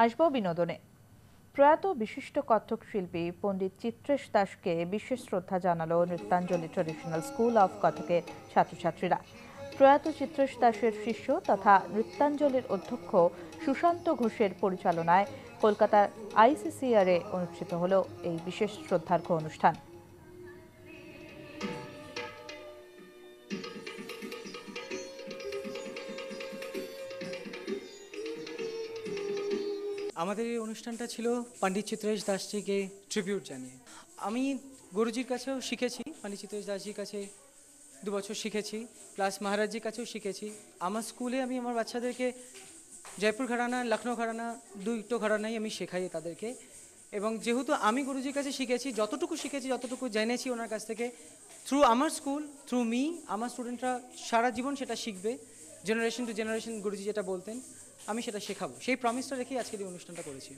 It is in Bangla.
আসবো বিনোদনে। প্রয়াত বিশিষ্ট কত্থক শিল্পী পণ্ডিত চিত্রেশ দাসকে বিশেষ শ্রদ্ধা জানালো নৃত্যাঞ্জলি ট্রেডিশনাল স্কুল অফ কত্থকের ছাত্রছাত্রীরা। প্রয়াত চিত্রেশ দাসের শিষ্য তথা নৃত্যাঞ্জলির অধ্যক্ষ সুশান্ত ঘোষের পরিচালনায় কলকাতার আইসিসিআরে অনুষ্ঠিত হল এই বিশেষ শ্রদ্ধার্ঘ্য অনুষ্ঠান। আমাদের এই অনুষ্ঠানটা ছিল পণ্ডিত চিত্রেশ দাসজিকে ট্রিবিউট জানিয়ে। আমি গুরুজির কাছেও শিখেছি, পণ্ডিত চিত্রেশ দাসজির কাছে 2 বছর শিখেছি, প্লাস মহারাজজির কাছেও শিখেছি। আমার স্কুলে আমি আমার বাচ্চাদেরকে জয়পুর ঘরানা, লখনৌ ঘরানা, দুটো ঘরানাই আমি শেখাই তাদেরকে। এবং যেহেতু আমি গুরুজির কাছে শিখেছি, যতটুকু জেনেছি ওনার কাছ থেকে, থ্রু আমার স্কুল, থ্রু মি, আমার স্টুডেন্টরা সারা জীবন সেটা শিখবে। জেনারেশন টু জেনারেশন গুরুজি যেটা বলতেন আমি সেটা শেখাবো, সেই প্রমিসটা রেখেই আজকের এই অনুষ্ঠানটা করেছি।